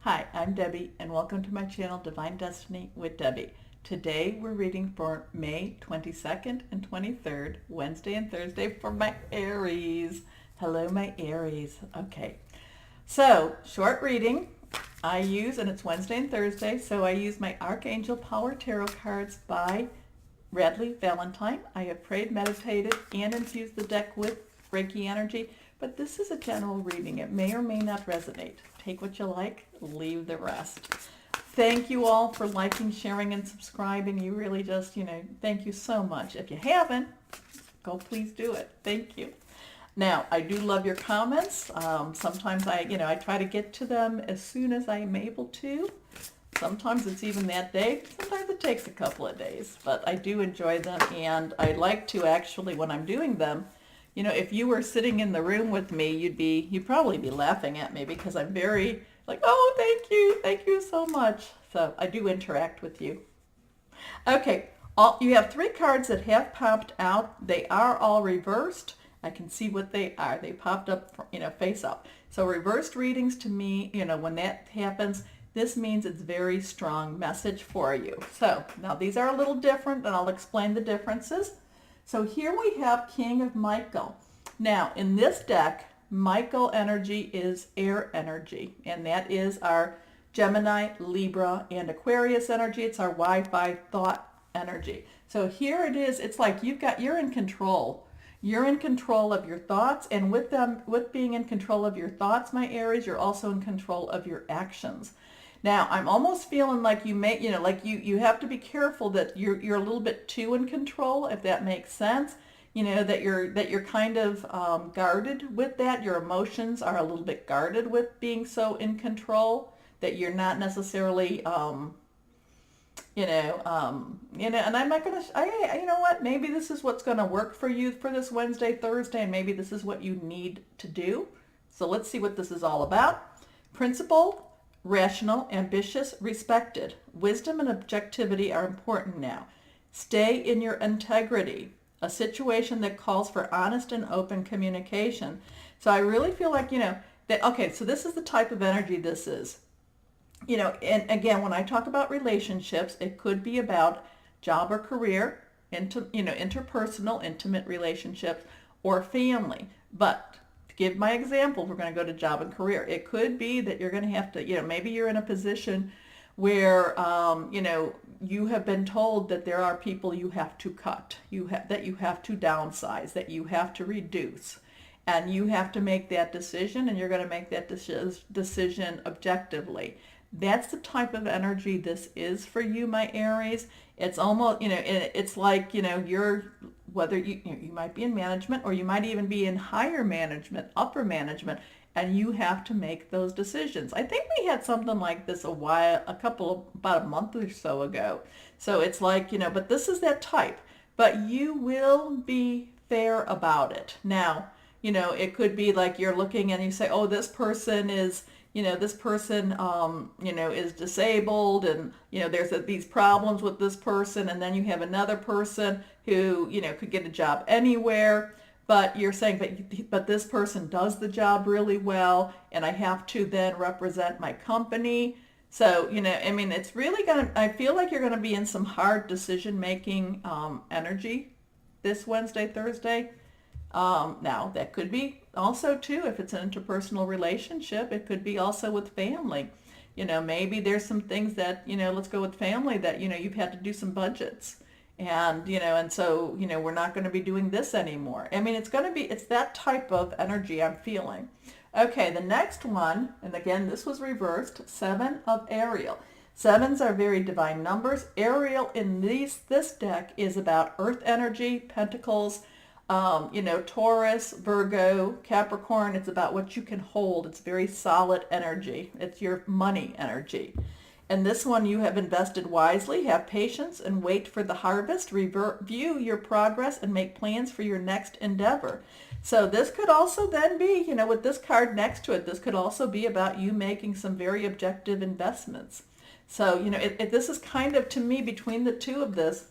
Hi, I'm Debbie, and welcome to my channel, Divine Destiny with Debbie. Today we're reading for May 22nd and 23rd, Wednesday and Thursday for my Aries. Hello, my Aries. Okay, so short reading. I use, and it's Wednesday and Thursday, so I use my Archangel Power Tarot cards by Radley Valentine. I have prayed, meditated, and infused the deck with Reiki energy, but this is a general reading. It may or may not resonate. Take what you like, leave the rest. Thank you all for liking, sharing, and subscribing. You really just, thank you so much. If you haven't, go please do it. Thank you. Now, I do love your comments. Sometimes I try to get to them as soon as I am able to. Sometimes it's even that day. Sometimes it takes a couple of days, but I do enjoy them, and I like to actually, when I'm doing them, if you were sitting in the room with me, you'd probably be laughing at me because I'm very like, oh, thank you so much. So I do interact with you. Okay, you have three cards that have popped out. They are all reversed. I can see what they are. They popped up, face up. So reversed readings to me, when that happens, this means it's very strong message for you. So now these are a little different, and I'll explain the differences. So here we have King of Michael. Now in this deck, Michael energy is air energy, and that is our Gemini, Libra, and Aquarius energy. It's our Wi-Fi thought energy. So here it is. It's like you're in control. You're in control of your thoughts, and with being in control of your thoughts, my Aries, you're also in control of your actions. Now, I'm almost feeling like you have to be careful that you're a little bit too in control, if that makes sense. That you're kind of guarded with that. Your emotions are a little bit guarded with being so in control that you're not necessarily, and I'm not going to, you know what, maybe this is what's going to work for you for this Wednesday, Thursday, and maybe this is what you need to do. So let's see what this is all about. Principled, rational, ambitious, respected. Wisdom and objectivity are important now. Stay in your integrity. A situation that calls for honest and open communication. So I really feel like, that, okay, so this is the type of energy this is. And again, when I talk about relationships, it could be about job or career, interpersonal, intimate relationships, or family. But to give my example, we're going to go to job and career. It could be that you're going to have to, maybe you're in a position where, you have been told that there are people you have to cut, that you have to downsize, that you have to reduce. And you have to make that decision, and you're going to make that decision objectively. That's the type of energy this is for you, my Aries. It's almost, it's like, whether you might be in management, or you might even be in higher management, upper management, and you have to make those decisions. I think we had something like this about a month or so ago. So it's like, but this is that type. But you will be fair about it. Now, it could be like you're looking and you say, oh, this person is, this person, is disabled, and, there's these problems with this person. And then you have another person who, could get a job anywhere. But you're saying, but this person does the job really well, and I have to then represent my company. So, it's really I feel like you're going to be in some hard decision-making energy this Wednesday, Thursday. Now, that could be also, too, if it's an interpersonal relationship, it could be also with family. Maybe there's some things that, let's go with family that, you've had to do some budgets. And, and so, we're not going to be doing this anymore. It's that type of energy I'm feeling. Okay, the next one, and again, this was reversed, 7 of Ariel. Sevens are very divine numbers. Ariel in this deck is about earth energy, pentacles, Taurus, Virgo, Capricorn. It's about what you can hold. It's very solid energy. It's your money energy. And this one, you have invested wisely, have patience, and wait for the harvest. Review your progress and make plans for your next endeavor. So this could also then be, with this card next to it, this could also be about you making some very objective investments. So, this is kind of, to me, between the two of this,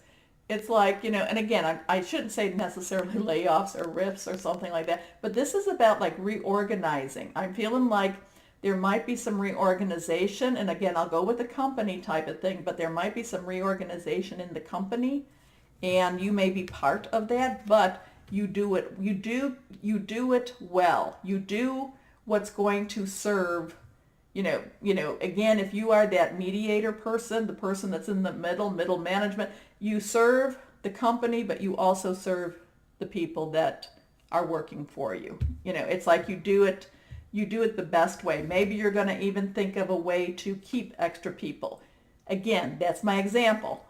it's like, and again, I shouldn't say necessarily layoffs or rifts or something like that, but this is about like reorganizing. I'm feeling like There might be some reorganization, and again, I'll go with the company type of thing, but there might be some reorganization in the company, and you may be part of that, but you do it well. You do what's going to serve, again, if you are that mediator person, the person that's in the middle management, you serve the company, but you also serve the people that are working for you. It's like you do it the best way. Maybe you're going to even think of a way to keep extra people. Again, that's my example.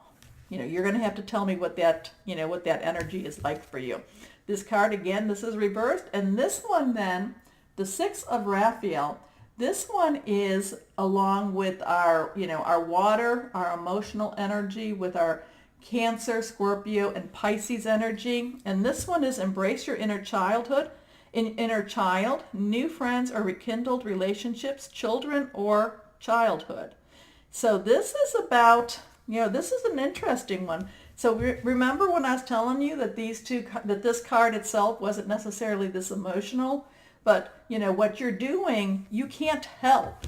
You're going to have to tell me what that energy is like for you. This card, again, this is reversed. And this one then, the Six of Raphael, this one is along with our water, our emotional energy, with our Cancer, Scorpio, and Pisces energy. And this one is embrace your inner childhood, inner child, new friends or rekindled relationships, children or childhood. So this is about, this is an interesting one. So remember when I was telling you that this card itself wasn't necessarily this emotional, but what you're doing, you can't help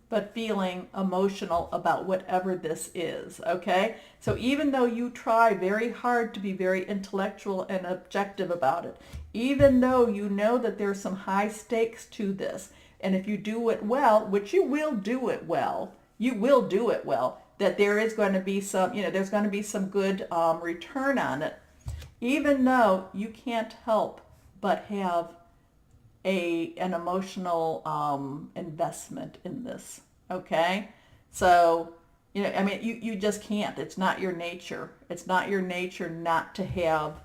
but feeling emotional about whatever this is, okay? So even though you try very hard to be very intellectual and objective about it, even though you know that there's some high stakes to this, and if you do it well, which you will do it well, that there is going to be some, there's going to be some good return on it, even though you can't help but have an emotional investment in this, okay? So, you just can't. It's not your nature. It's not your nature not to have,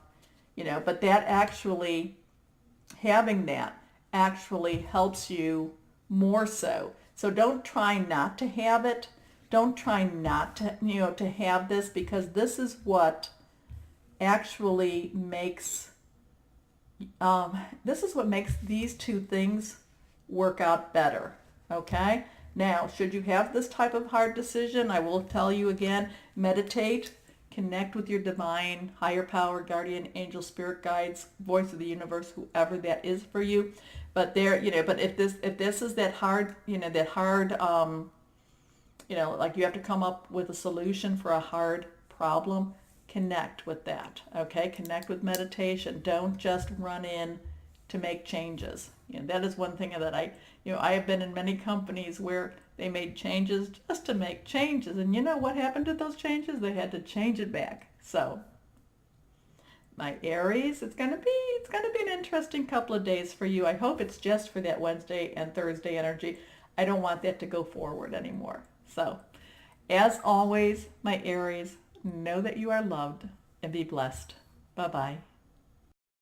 but that actually, having that actually helps you more so. So don't try not to have it. Don't try not to, to have this, because this is what actually makes these two things work out better, okay? Now, should you have this type of hard decision, I will tell you again, meditate, connect with your divine, higher power, guardian, angel, spirit guides, voice of the universe, whoever that is for you. But but if this is that hard, like you have to come up with a solution for a hard problem, connect with that, okay? Connect with meditation. Don't just run in to make changes. That is one thing that I have been in many companies where they made changes just to make changes. And what happened to those changes? They had to change it back. So, my Aries, it's going to be an interesting couple of days for you. I hope it's just for that Wednesday and Thursday energy. I don't want that to go forward anymore. So, as always, my Aries, know that you are loved and be blessed. Bye-bye.